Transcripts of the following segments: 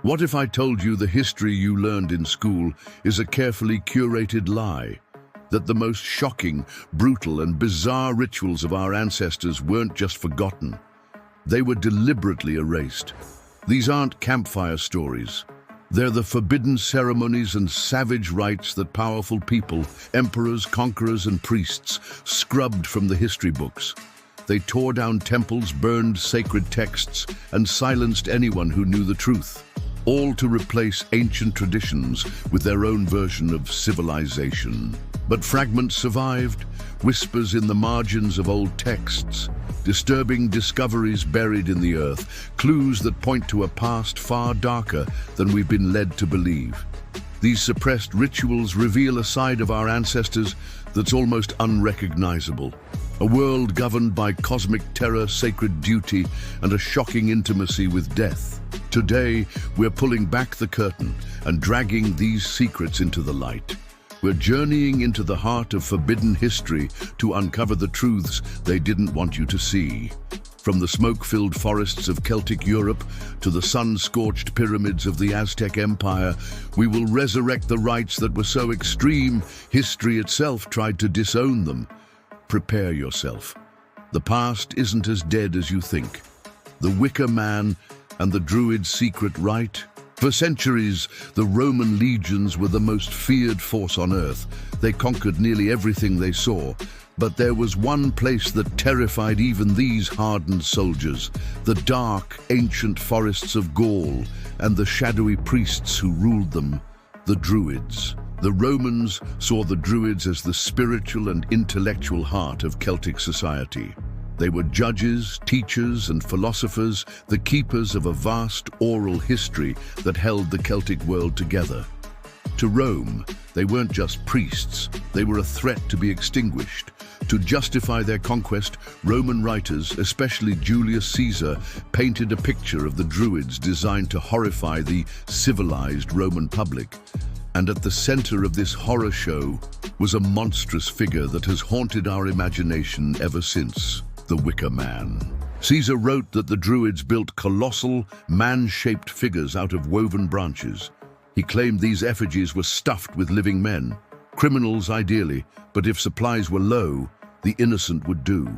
What if I told you the history you learned in school is a carefully curated lie? That the most shocking, brutal, and bizarre rituals of our ancestors weren't just forgotten. They were deliberately erased. These aren't campfire stories. They're the forbidden ceremonies and savage rites that powerful people, emperors, conquerors, and priests, scrubbed from the history books. They tore down temples, burned sacred texts, and silenced anyone who knew the truth, all to replace ancient traditions with their own version of civilization. But fragments survived, whispers in the margins of old texts, disturbing discoveries buried in the earth, clues that point to a past far darker than we've been led to believe. These suppressed rituals reveal a side of our ancestors that's almost unrecognizable. A world governed by cosmic terror, sacred duty, and a shocking intimacy with death. Today, we're pulling back the curtain and dragging these secrets into the light. We're journeying into the heart of forbidden history to uncover the truths they didn't want you to see. From the smoke-filled forests of Celtic Europe to the sun-scorched pyramids of the Aztec Empire, we will resurrect the rites that were so extreme, history itself tried to disown them. Prepare yourself. The past isn't as dead as you think. The Wicker Man and the Druid's secret rite. For centuries, the Roman legions were the most feared force on Earth. They conquered nearly everything they saw. But there was one place that terrified even these hardened soldiers: the dark, ancient forests of Gaul and the shadowy priests who ruled them, the Druids. The Romans saw the Druids as the spiritual and intellectual heart of Celtic society. They were judges, teachers, and philosophers, the keepers of a vast oral history that held the Celtic world together. To Rome, they weren't just priests, they were a threat to be extinguished. To justify their conquest, Roman writers, especially Julius Caesar, painted a picture of the Druids designed to horrify the civilized Roman public. And at the center of this horror show was a monstrous figure that has haunted our imagination ever since: the Wicker Man. Caesar wrote that the Druids built colossal, man-shaped figures out of woven branches. He claimed these effigies were stuffed with living men, criminals ideally, but if supplies were low, the innocent would do.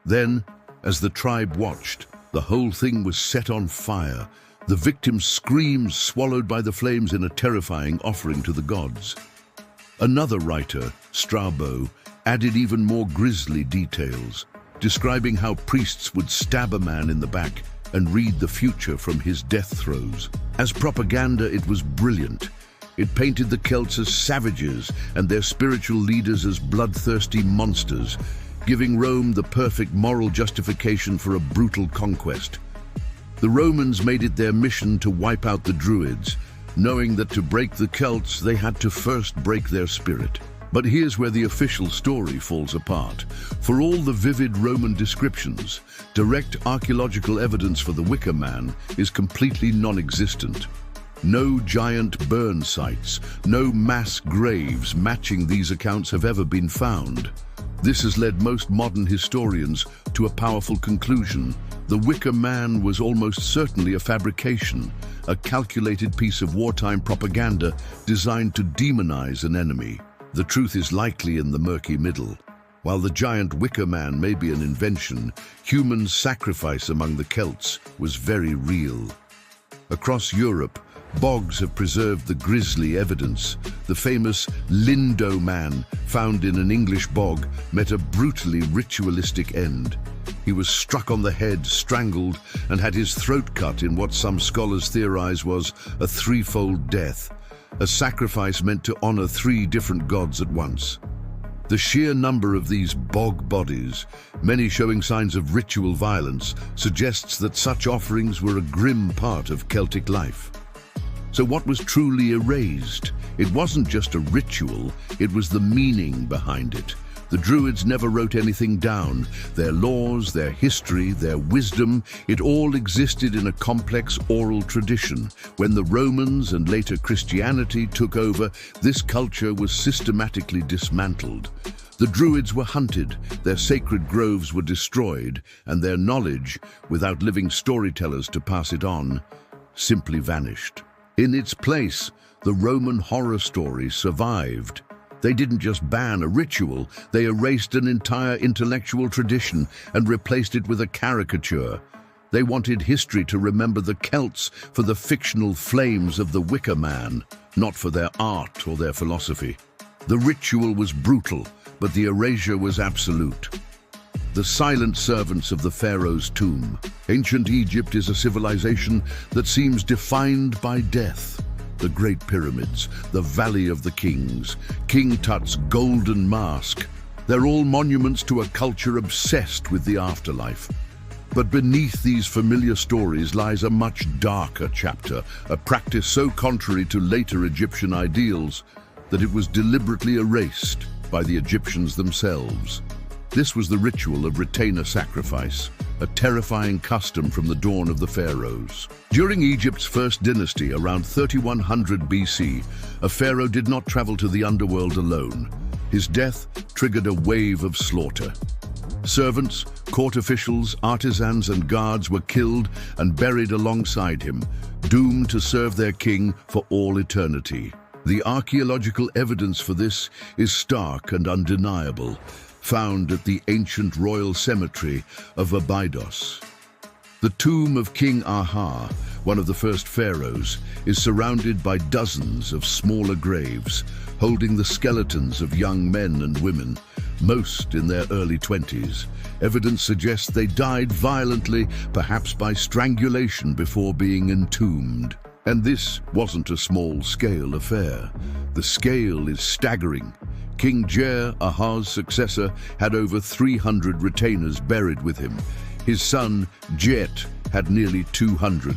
Then, as the tribe watched, the whole thing was set on fire. The victims' screams swallowed by the flames in a terrifying offering to the gods. Another writer, Strabo, added even more grisly details, describing how priests would stab a man in the back and read the future from his death throes. As propaganda, it was brilliant. It painted the Celts as savages and their spiritual leaders as bloodthirsty monsters, giving Rome the perfect moral justification for a brutal conquest. The Romans made it their mission to wipe out the Druids, knowing that to break the Celts, they had to first break their spirit. But here's where the official story falls apart. For all the vivid Roman descriptions, direct archaeological evidence for the Wicker Man is completely non-existent. No giant burn sites, no mass graves matching these accounts have ever been found. This has led most modern historians to a powerful conclusion. The Wicker Man was almost certainly a fabrication, a calculated piece of wartime propaganda designed to demonize an enemy. The truth is likely in the murky middle. While the giant Wicker Man may be an invention, human sacrifice among the Celts was very real. Across Europe, bogs have preserved the grisly evidence. The famous Lindo Man, found in an English bog, met a brutally ritualistic end. He was struck on the head, strangled, and had his throat cut in what some scholars theorize was a threefold death, a sacrifice meant to honor three different gods at once. The sheer number of these bog bodies, many showing signs of ritual violence, suggests that such offerings were a grim part of Celtic life. So what was truly erased? It wasn't just a ritual, it was the meaning behind it. The Druids never wrote anything down. Their laws, their history, their wisdom, it all existed in a complex oral tradition. When the Romans and later Christianity took over, this culture was systematically dismantled. The Druids were hunted, their sacred groves were destroyed, and their knowledge, without living storytellers to pass it on, simply vanished. In its place, the Roman horror stories survived. They didn't just ban a ritual, they erased an entire intellectual tradition and replaced it with a caricature. They wanted history to remember the Celts for the fictional flames of the Wicker Man, not for their art or their philosophy. The ritual was brutal, but the erasure was absolute. The silent servants of the pharaoh's tomb. Ancient Egypt is a civilization that seems defined by death. The Great Pyramids, the Valley of the Kings, King Tut's golden mask. They're all monuments to a culture obsessed with the afterlife. But beneath these familiar stories lies a much darker chapter, a practice so contrary to later Egyptian ideals that it was deliberately erased by the Egyptians themselves. This was the ritual of retainer sacrifice, a terrifying custom from the dawn of the pharaohs. During Egypt's first dynasty, around 3100 BC, a pharaoh did not travel to the underworld alone. His death triggered a wave of slaughter. Servants, court officials, artisans, and guards were killed and buried alongside him, doomed to serve their king for all eternity. The archaeological evidence for this is stark and undeniable, found at the ancient royal cemetery of Abydos. The tomb of King Aha, one of the first pharaohs, is surrounded by dozens of smaller graves, holding the skeletons of young men and women, most in their early 20s. Evidence suggests they died violently, perhaps by strangulation before being entombed. And this wasn't a small-scale affair. The scale is staggering. King Jer-Aha's successor had over 300 retainers buried with him. His son, Jet, had nearly 200.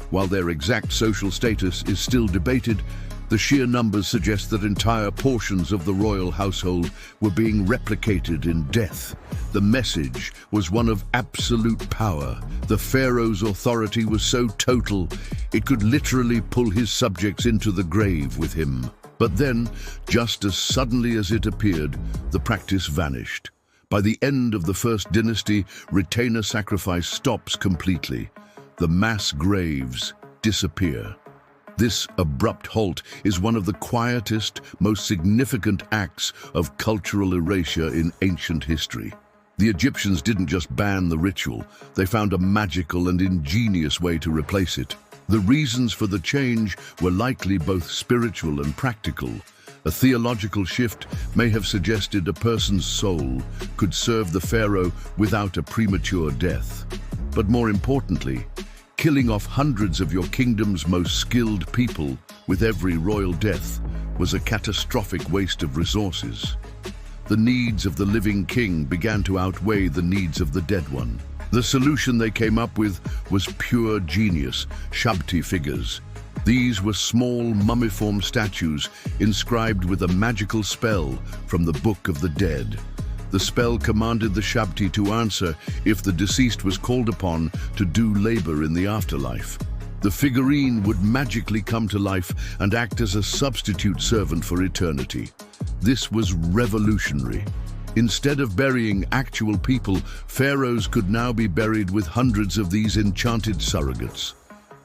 While their exact social status is still debated, the sheer numbers suggest that entire portions of the royal household were being replicated in death. The message was one of absolute power. The pharaoh's authority was so total, it could literally pull his subjects into the grave with him. But then, just as suddenly as it appeared, the practice vanished. By the end of the first dynasty, retainer sacrifice stops completely. The mass graves disappear. This abrupt halt is one of the quietest, most significant acts of cultural erasure in ancient history. The Egyptians didn't just ban the ritual, they found a magical and ingenious way to replace it. The reasons for the change were likely both spiritual and practical. A theological shift may have suggested a person's soul could serve the pharaoh without a premature death. But more importantly, killing off hundreds of your kingdom's most skilled people with every royal death was a catastrophic waste of resources. The needs of the living king began to outweigh the needs of the dead one. The solution they came up with was pure genius, Shabti figures. These were small mummiform statues inscribed with a magical spell from the Book of the Dead. The spell commanded the Shabti to answer if the deceased was called upon to do labor in the afterlife. The figurine would magically come to life and act as a substitute servant for eternity. This was revolutionary. Instead of burying actual people, pharaohs could now be buried with hundreds of these enchanted surrogates.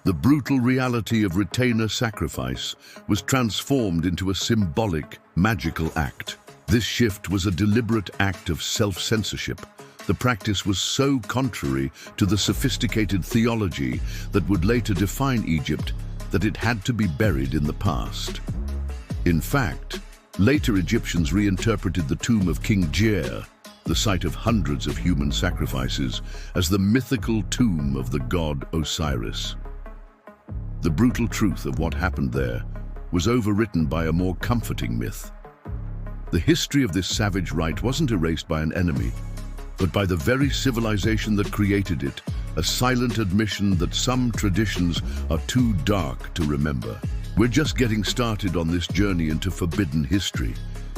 The brutal reality of retainer sacrifice was transformed into a symbolic, magical act. This shift was a deliberate act of self-censorship. The practice was so contrary to the sophisticated theology that would later define Egypt that it had to be buried in the past. In fact, later Egyptians reinterpreted the tomb of King Jer, the site of hundreds of human sacrifices, as the mythical tomb of the god Osiris. The brutal truth of what happened there was overwritten by a more comforting myth. The history of this savage rite wasn't erased by an enemy, but by the very civilization that created it, a silent admission that some traditions are too dark to remember. We're just getting started on this journey into forbidden history.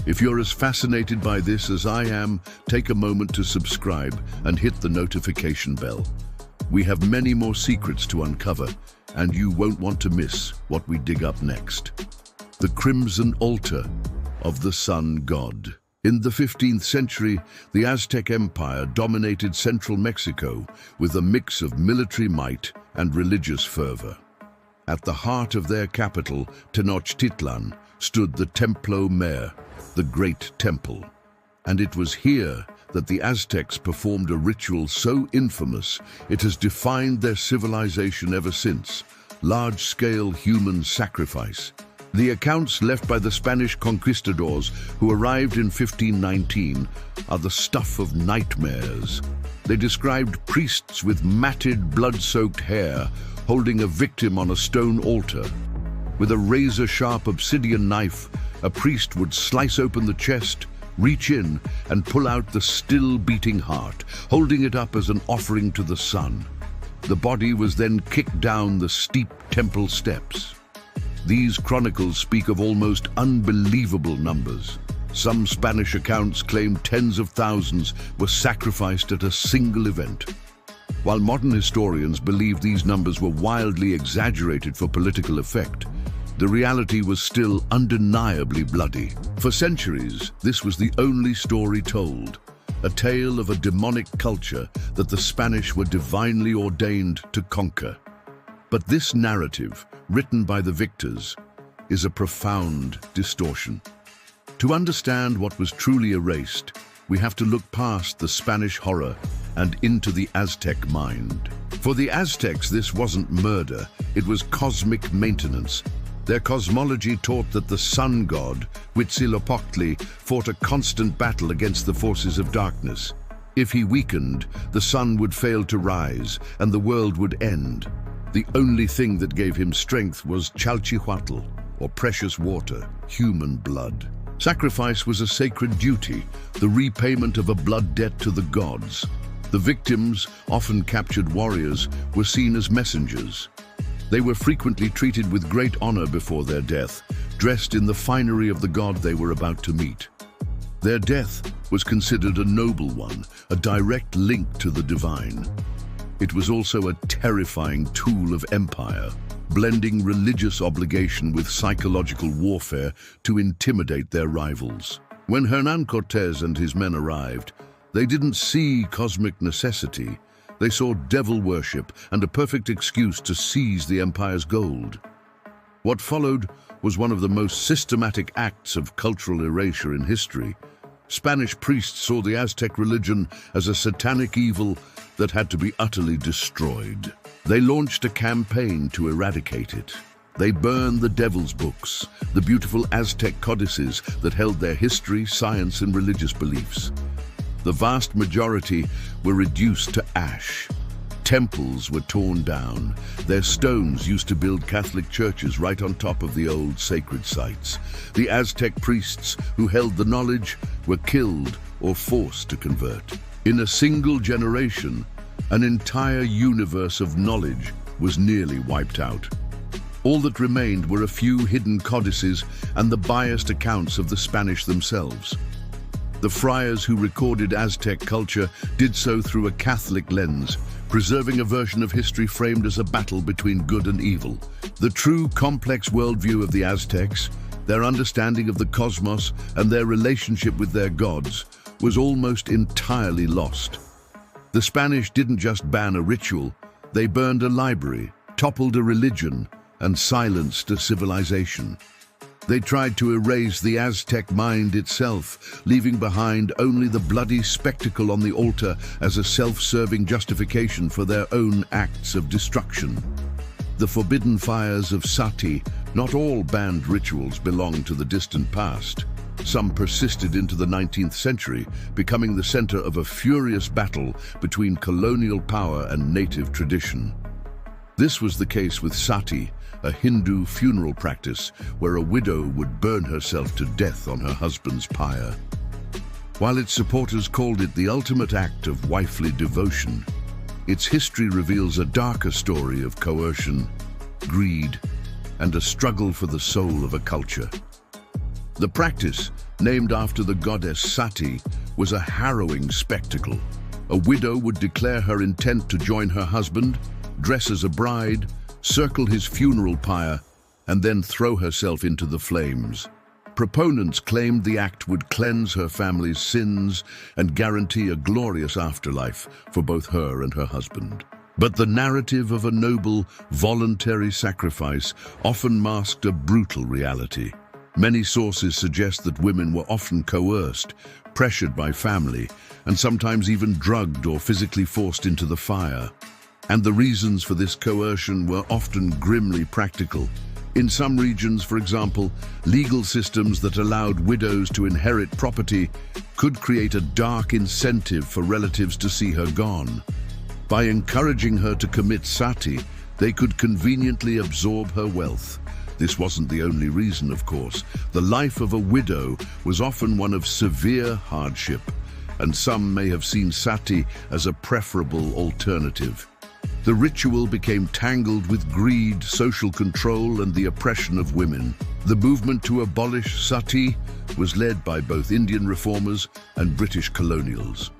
If you're as fascinated by this as I am, take a moment to subscribe and hit the notification bell. We have many more secrets to uncover, and you won't want to miss what we dig up next. The Crimson Altar of the Sun God. In the 15th century, the Aztec Empire dominated central Mexico with a mix of military might and religious fervor. At the heart of their capital, Tenochtitlan, stood the Templo Mayor, the Great Temple. And it was here that the Aztecs performed a ritual so infamous it has defined their civilization ever since: large-scale human sacrifice. The accounts left by the Spanish conquistadors who arrived in 1519 are the stuff of nightmares. They described priests with matted, blood-soaked hair holding a victim on a stone altar. With a razor-sharp obsidian knife, a priest would slice open the chest, reach in and pull out the still-beating heart, holding it up as an offering to the sun. The body was then kicked down the steep temple steps. These chronicles speak of almost unbelievable numbers. Some Spanish accounts claim tens of thousands were sacrificed at a single event, while modern historians believe these numbers were wildly exaggerated for political effect. The reality was still undeniably bloody. For centuries, this was the only story told, a tale of a demonic culture that the Spanish were divinely ordained to conquer. But this narrative, written by the victors, is a profound distortion. To understand what was truly erased, we have to look past the Spanish horror and into the Aztec mind. For the Aztecs, this wasn't murder, it was cosmic maintenance. Their cosmology taught that the sun god, Huitzilopochtli, fought a constant battle against the forces of darkness. If he weakened, the sun would fail to rise and the world would end. The only thing that gave him strength was Chalchihuatl, or precious water, human blood. Sacrifice was a sacred duty, the repayment of a blood debt to the gods. The victims, often captured warriors, were seen as messengers. They were frequently treated with great honor before their death, dressed in the finery of the god they were about to meet. Their death was considered a noble one, a direct link to the divine. It was also a terrifying tool of empire, blending religious obligation with psychological warfare to intimidate their rivals. When Hernán Cortés and his men arrived, they didn't see cosmic necessity. They saw devil worship and a perfect excuse to seize the empire's gold. What followed was one of the most systematic acts of cultural erasure in history. Spanish priests saw the Aztec religion as a satanic evil that had to be utterly destroyed. They launched a campaign to eradicate it. They burned the devil's books, the beautiful Aztec codices that held their history, science, and religious beliefs. The vast majority were reduced to ash. Temples were torn down. Their stones used to build Catholic churches right on top of the old sacred sites. The Aztec priests who held the knowledge were killed or forced to convert. In a single generation, an entire universe of knowledge was nearly wiped out. All that remained were a few hidden codices and the biased accounts of the Spanish themselves. The friars who recorded Aztec culture did so through a Catholic lens, preserving a version of history framed as a battle between good and evil. The true complex worldview of the Aztecs, their understanding of the cosmos and their relationship with their gods, was almost entirely lost. The Spanish didn't just ban a ritual, they burned a library, toppled a religion, and silenced a civilization. They tried to erase the Aztec mind itself, leaving behind only the bloody spectacle on the altar as a self-serving justification for their own acts of destruction. The forbidden fires of Sati, not all banned rituals belonged to the distant past. Some persisted into the 19th century, becoming the center of a furious battle between colonial power and native tradition. This was the case with Sati, a Hindu funeral practice where a widow would burn herself to death on her husband's pyre. While its supporters called it the ultimate act of wifely devotion, its history reveals a darker story of coercion, greed, and a struggle for the soul of a culture. The practice, named after the goddess Sati, was a harrowing spectacle. A widow would declare her intent to join her husband, dress as a bride, circle his funeral pyre, and then throw herself into the flames. Proponents claimed the act would cleanse her family's sins and guarantee a glorious afterlife for both her and her husband. But the narrative of a noble, voluntary sacrifice often masked a brutal reality. Many sources suggest that women were often coerced, pressured by family, and sometimes even drugged or physically forced into the fire. And the reasons for this coercion were often grimly practical. In some regions, for example, legal systems that allowed widows to inherit property could create a dark incentive for relatives to see her gone. By encouraging her to commit sati, they could conveniently absorb her wealth. This wasn't the only reason, of course. The life of a widow was often one of severe hardship, and some may have seen sati as a preferable alternative. The ritual became tangled with greed, social control, and the oppression of women. The movement to abolish sati was led by both Indian reformers and British colonials.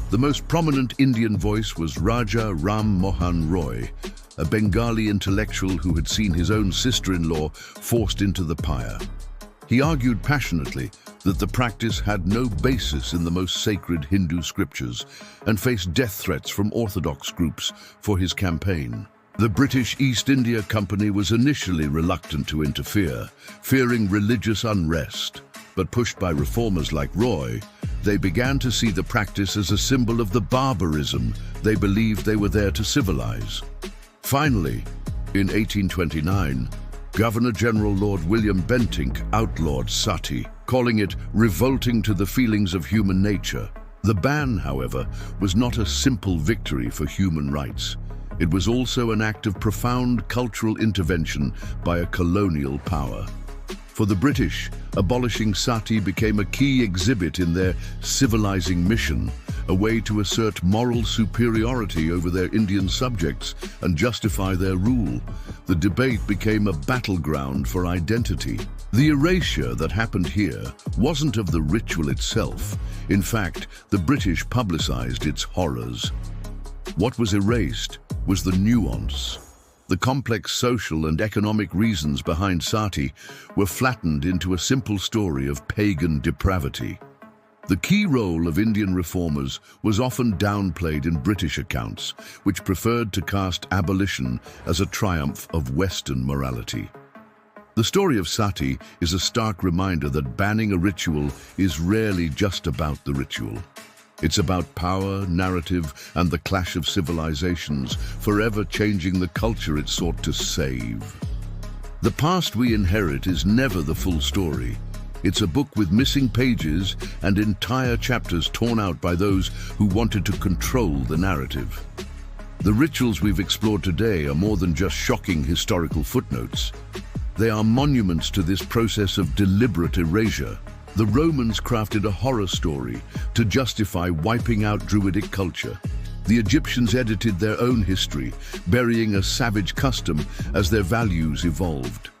The most prominent Indian voice was Raja Ram Mohan Roy, a Bengali intellectual who had seen his own sister-in-law forced into the pyre. He argued passionately that the practice had no basis in the most sacred Hindu scriptures and faced death threats from orthodox groups for his campaign. The British East India Company was initially reluctant to interfere, fearing religious unrest, but pushed by reformers like Roy, they began to see the practice as a symbol of the barbarism they believed they were there to civilize. Finally, in 1829, Governor-General Lord William Bentinck outlawed sati, calling it revolting to the feelings of human nature. The ban, however, was not a simple victory for human rights. It was also an act of profound cultural intervention by a colonial power. For the British, abolishing sati became a key exhibit in their civilizing mission, a way to assert moral superiority over their Indian subjects and justify their rule. The debate became a battleground for identity. The erasure that happened here wasn't of the ritual itself. In fact, the British publicized its horrors. What was erased was the nuance. The complex social and economic reasons behind sati were flattened into a simple story of pagan depravity. The key role of Indian reformers was often downplayed in British accounts, which preferred to cast abolition as a triumph of Western morality. The story of sati is a stark reminder that banning a ritual is rarely just about the ritual. It's about power, narrative, and the clash of civilizations, forever changing the culture it sought to save. The past we inherit is never the full story. It's a book with missing pages and entire chapters torn out by those who wanted to control the narrative. The rituals we've explored today are more than just shocking historical footnotes. They are monuments to this process of deliberate erasure. The Romans crafted a horror story to justify wiping out Druidic culture. The Egyptians edited their own history, burying a savage custom as their values evolved.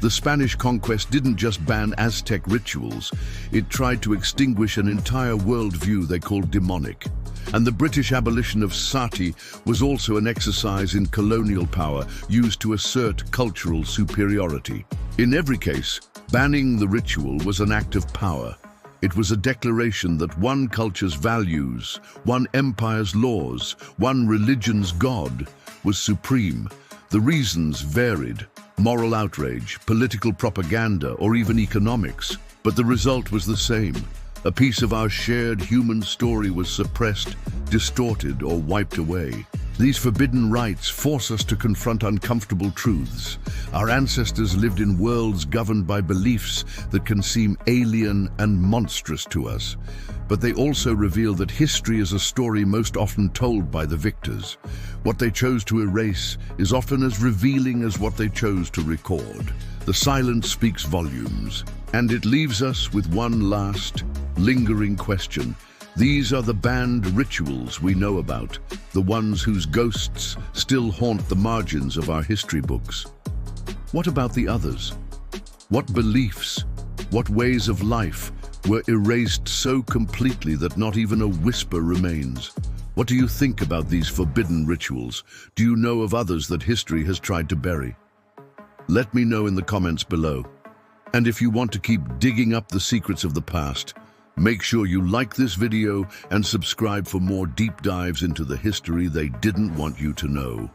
The Spanish conquest didn't just ban Aztec rituals, it tried to extinguish an entire worldview they called demonic. And the British abolition of sati was also an exercise in colonial power used to assert cultural superiority. In every case, banning the ritual was an act of power. It was a declaration that one culture's values, one empire's laws, one religion's God was supreme. The reasons varied: moral outrage, political propaganda, or even economics. But the result was the same. A piece of our shared human story was suppressed, distorted, or wiped away. These forbidden rites force us to confront uncomfortable truths. Our ancestors lived in worlds governed by beliefs that can seem alien and monstrous to us. But they also reveal that history is a story most often told by the victors. What they chose to erase is often as revealing as what they chose to record. The silence speaks volumes, and it leaves us with one last, lingering question. These are the banned rituals we know about, the ones whose ghosts still haunt the margins of our history books. What about the others? What beliefs, what ways of life were erased so completely that not even a whisper remains? What do you think about these forbidden rituals? Do you know of others that history has tried to bury? Let me know in the comments below. And if you want to keep digging up the secrets of the past, Make sure you like this video and subscribe for more deep dives into the history they didn't want you to know.